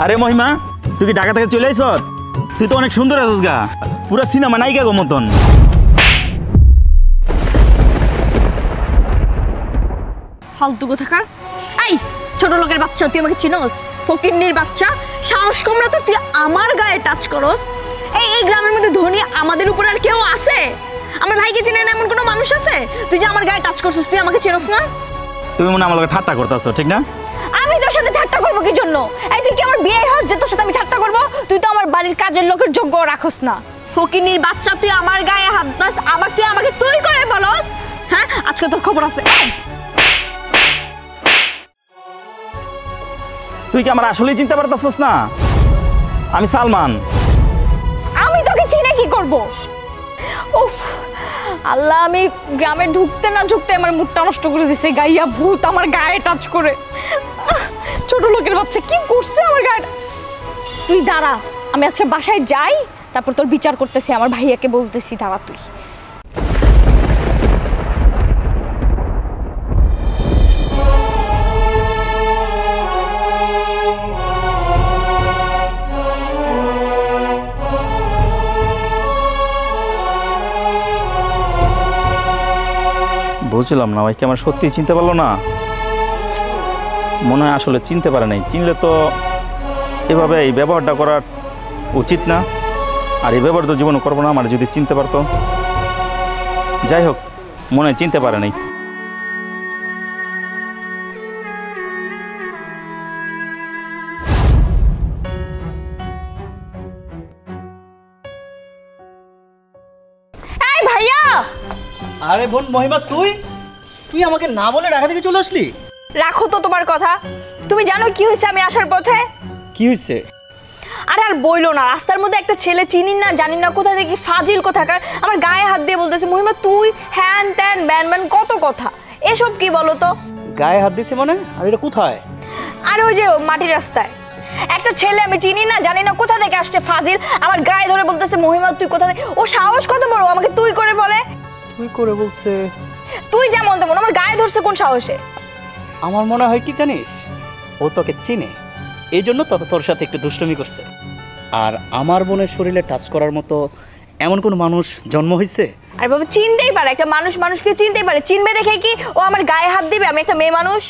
আরে মহিমা, তুই কি ঢাকা থেকে চলে আইছ? তুই তো অনেক সুন্দর আছিস গা, পুরা সিনেমা নায়িকা গো মতন। ফালতু কোথাকার। এই ছোট লোকের বাচ্চা, তুই আমাকে চিনোস? ফকিন্নির বাচ্চা, সাহস কম না তো তুই আমার গায়ে টাচ করস? এই গ্রামের মধ্যে ধনী আমাদের উপর আর কেউ আছে? আমার ভাইকে চিনে না এমন কোনো মানুষ আছে? তুই যে আমার গায়ে টাচ করছিস, তুই আমাকে চিনোস না? তুমি মনে আমার ঠাট্টা করতেছো, ঠিক না? আমি তোর সাথে ঠাট্টা করবো কি জন্য? এই তুই কি আমার বিয়ে হস যে তোর সাথে আমি ঠাট্টা করবো? তুই তো আমার বাড়ির কাজের লোকের যোগ্য রাখস না। ফকিন্নির বাচ্চা, তুই আমার গায়ে হাত দাস, আবার তুই আমাকে তুই করে বলস? হ্যাঁ, আজকে তোর খবর আছে। তুই কি আমার আসলেই চিনতে পারতাছিস না? আমি সালমান। আমি তোকে চিনে কি করব? উফ আল্লাহ, আমি গ্রামে ঢুকতে না ঢুকতে আমার মুডটা নষ্ট করে দিছে। গাইয়া ভূত আমার গায়ে টাচ করে। ছোট লোকের বাচ্চা কি করছে আমার গায়ে? তুই দাঁড়া, আমি আজকে বাসায় যাই, তারপর তোর বিচার করতেছি, আমার ভাইয়াকে বলতেছি। দাঁড়া তুই। বুঝলাম না, ভাই কি আমার সত্যি চিনতে পারলো না? মনে হয় আসলে চিনতে পারে নাই। চিনলে তো এভাবে এই ব্যবহারটা করা উচিত না, আর এই ব্যবহার তো জীবনে করবো না। আমার যদি চিনতে পারতো। যাই হোক, মনে হয় চিনতে পারে নাই। এই ভাইয়া! আরে বোন মহিমা, তুই তুই আমাকে না বলে ঢাকা থেকে চলে আসলি? রাখো তো তোমার কথা। তুমি জানো কি হয়েছে আমি আসার পথে? কি হয়েছে? আরে আর বইলো না, রাস্তার মধ্যে একটা ছেলে, চিনি না জানি না কোথা থেকে, ফাজিল কোথাকার, আমার গায়ে হাত দিয়ে বলতেছে মহিমা তুই হ্যান ত্যান ব্যান ব্যান কত কথা। এসব কি বলো তো? গায়ে হাত দিছে মানে? আর এটা কোথায়? আর ওই যে মাটির রাস্তায় একটা ছেলে, আমি চিনি না জানি না কোথা থেকে আসছে, ফাজিল, আমার গায়ে ধরে বলতেছে মহিমা তুই কোথা থেকে। ও সাহস কত বড়, আমাকে তুই করে বলে। তুই করে বলছে? তুই যেমন তেমন, আমার গায়ে ধরছে কোন সাহসে? আমার মনে হয় কি জানিস, ও তোকে চিনে, এই জন্য তোর সাথে একটু দুষ্টুমি করছে। আর আমার বোনের শরীরে টাচ করার মতো এমন কোন মানুষ জন্ম হয়েছে? আর বাবা চিনতেই পারে, একটা মানুষ মানুষকে চিনতেই পারে। চিনবে দেখে কি ও আমার গায়ে হাত দিবে? আমি একটা মেয়ে মানুষ।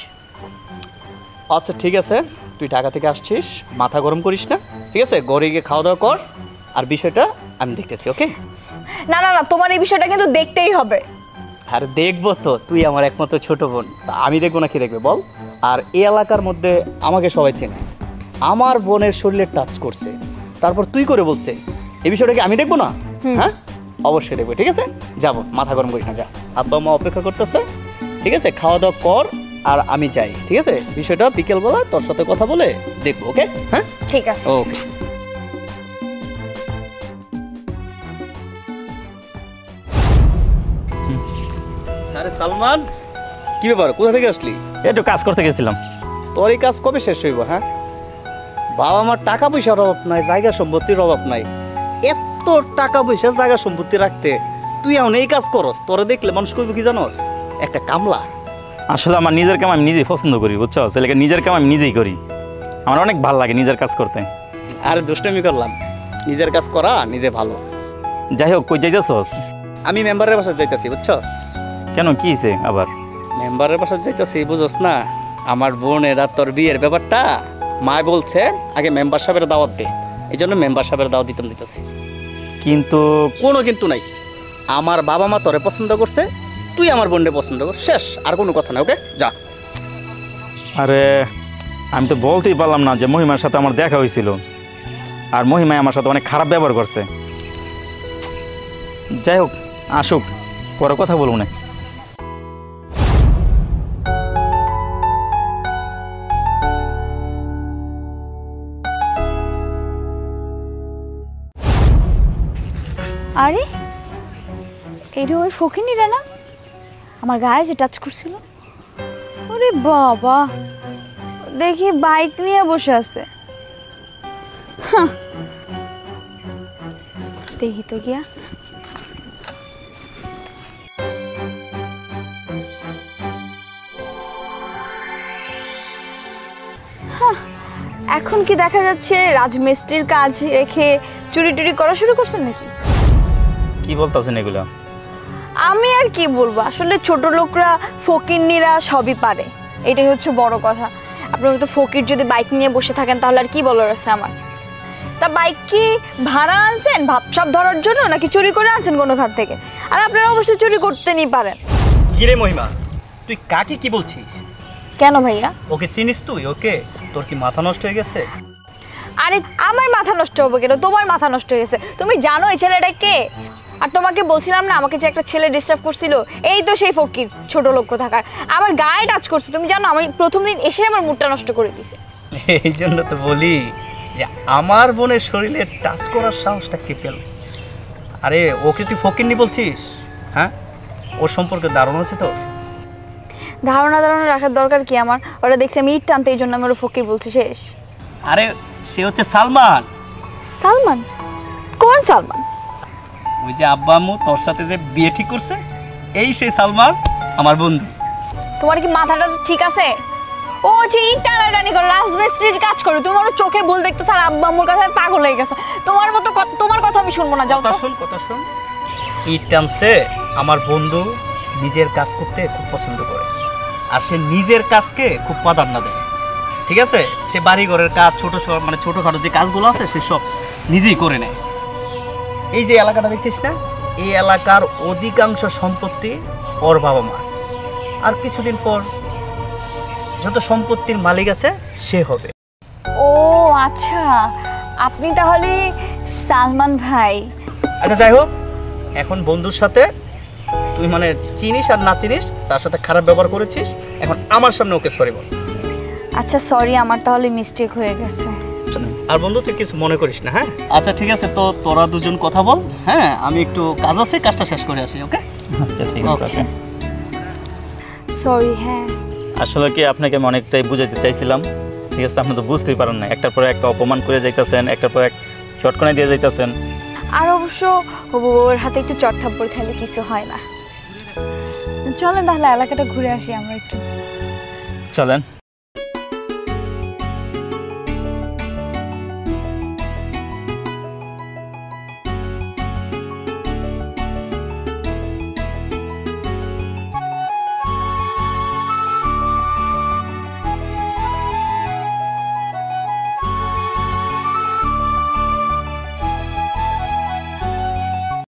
আচ্ছা ঠিক আছে, তুই ঢাকা থেকে আসছিস, মাথা গরম করিস না, ঠিক আছে? ঘরে গিয়ে খাওয়া দাওয়া কর, আর বিষয়টা আমি দেখতেছি, ওকে? না না না, তোমার এই বিষয়টা কিন্তু দেখতেই হবে। আর দেখবো তো, তুই আমার একমাত্র ছোট বোন, আমি দেখবো না কি দেখবে বল? আর এই এলাকার মধ্যে আমাকে সবাই চেনে, আমার বোনের শরীরে টাচ করছে, তারপর তুই করে বলছে, এই বিষয়টা কি আমি দেখবো না? হ্যাঁ অবশ্যই দেখবো, ঠিক আছে? যাবো, মাথা গরম করিস না, যা, আব্বা মা অপেক্ষা করতেছে, ঠিক আছে? খাওয়া দাওয়া কর আর আমি যাই, ঠিক আছে? বিষয়টা বিকেলবেলা তোর সাথে কথা বলে দেখবো, ওকে? হ্যাঁ ঠিক আছে। ওকে। আরে সালমান, কি ব্যাপার, কোথা থেকে আসলি? একটু কাজ করতে গেছিলাম। তোর এই কাজ কবে শেষ হইব? হ্যাঁ, বাবা আমার টাকা পয়সার অভাব নাই, জায়গা সম্পত্তির অভাব নাই, এত টাকা পয়সা জায়গা সম্পত্তি রাখতে তুই এখন এই কাজ করস? তোরা দেখলে মানুষ কইবে কি জানোস? একটা কামলা। আসলে আমার নিজের কাম আমি নিজেই পছন্দ করি, বুঝছো? ছেলেকে নিজের কাম আমি নিজেই করি, আমার অনেক ভালো লাগে নিজের কাজ করতে। আরে দুষ্টমি করলাম, নিজের কাজ করা নিজে ভালো। যাই হোক, কই যাইতেছস? আমি মেম্বারের বাসায় যাইতাছি, বুঝছস? কেন, কি হইছে আবার? মেম্বারের বাসায় যাইতাছি, বুঝছস না? আমার বোনের আর তোর বিয়ের ব্যাপারটা মা বলছে আগে মেম্বার সাহেবের দাওয়াত দে, এই জন্য মেম্বার সাহেবের দাওয়াত দিতেছি। কিন্তু কোনো কিন্তু নাই, আমার বাবা মা তোরে পছন্দ করছে, তুই আমার বোনকে পছন্দ কর, শেষ, আর কোনো কথা না, ওকে? যা। আরে আমি তো বলতেই পারলাম না যে মহিমার সাথে আমার দেখা হয়েছিল, আর মহিমায় আমার সাথে অনেক খারাপ ব্যবহার করছে। যাই হোক, আসুক, পরে কথা বলবো না। আরে এটা ওই ফকিনিরা না, আমার গায়ে যে টাচ করছিল? ওরে বাবা, দেখি বাইক নিয়ে বসে আছে। দেখি তো গিয়া। এখন কি দেখা যাচ্ছে রাজমিস্ত্রির কাজ রেখে চুরি টুরি করা শুরু করছেন নাকি? কি বলতেছেন এগুলা? আমি আর কি বলবো, আসলে ছোট লোকরা ফকিন্নিরা সবই পারে, এটাই হচ্ছে বড় কথা। আপনার মতো ফকির যদি বাইক নিয়ে বসে থাকেন তাহলে আর কি বলার আছে আমার? তা বাইক কি ভাড়া আনছেন ভাবসাব ধরার জন্য, নাকি চুরি করে আনছেন কোনো খাত থেকে? আর আপনারা অবশ্যই চুরি করতেই পারেন। কিরে মহিমা, তুই কাকে কি বলছিস? কেন ভাইয়া? ওকে চিনিস তুই? ওকে তোর কি মাথা নষ্ট হয়ে গেছে? আরে আমার মাথা নষ্ট হবে কেন? তোমার মাথা নষ্ট হয়ে গেছে। তুমি জানো এই ছেলেটা কে? আর তোমাকে বলছিলাম না আমাকে যে একটা ছেলে ডিস্টার্ব করছিল, এই তো সেই ফকির ছোট লোক থাকার। আমার গায়ে টাচ করছে, তুমি জানো আমি প্রথম দিন এসে আমার মুডটা নষ্ট করে দিছে। এই জন্য তো বলি যে আমার বোনের শরীরে টাচ করার সাহসটা কে পেল? আরে ওকে তুই ফকিরনি বলছিস? হ্যাঁ, ওর সম্পর্কে ধারণা আছে তো? ধারণা রাখার দরকার কি আমার? ওরা দেখছি আমি ইট টানতে, এই জন্য আমি ওরা ফকির বলছি, শেষ। আরে সে হচ্ছে সালমান। সালমান? কোন সালমান? ওই যে আব্বা আম্মু তোর সাথে যে বিয়ে ঠিক করছে, এই সেই সালমান, আমার বন্ধু। তোমার কি মাথাটা ঠিক আছে? ও যে ইট টানাটানি করে রাজমিস্ত্রির কাজ করে, তোমার চোখে ভুল দেখতে স্যার আব্বা আম্মুর কাছে পাগল হয়ে গেছো। তোমার কথা আমি শুনবো না, যাও তো। কথা শোন। ইট টানছে আমার বন্ধু নিজের কাজ করতে খুব পছন্দ করে, আর সে নিজের কাজকে খুব প্রাধান্য দেয়। ঠিক আছে, সে বাড়ি ঘরের কাজ ছোটখাটো যে কাজগুলো আছে সেসব নিজেই করে নেয়। এই যে এলাকাটা দেখছিস না, এই এলাকার অধিকাংশ সম্পত্তি ওর বাবা মা। আর কিছুদিন পর যত সম্পত্তির মালিক আছে সে হবে। ও আচ্ছা, আপনি তাহলে সালমান ভাই। আচ্ছা যাই হোক, এখন বন্ধুর সাথে তুই চিনিস আর না চিনিস তার সাথে খারাপ ব্যবহার করেছিস, এখন আমার সামনে ওকে সরি বল। আচ্ছা সরি, আমার তাহলে মিস্টেক হয়ে গেছে। আর বন্ধু তুই কিছু মনে করিস না, হ্যাঁ? আচ্ছা ঠিক আছে, তো তোরা দুজন কথা বল, হ্যাঁ? আমি একটু কাজ আছে, কাজটা শেষ করে আসি। ওকে আচ্ছা ঠিক আছে। সরি। হ্যাঁ আসলে কি আপনাকে আমি অনেকটাই বুঝাইতে চাইছিলাম, ঠিক আছে? আপনি তো বুঝতেই পারেন না, একটার পরে একটা অপমান করে যাইতেছেন, একটার পর এক চটকনায় দিয়ে যাইতেছেন। আর অবশ্য ওর হাতে একটু চট থাপ্পড় খেলে কিছু হয় না। চলেন তাহলে এলাকাটা ঘুরে আসি আমরা একটু। চলেন।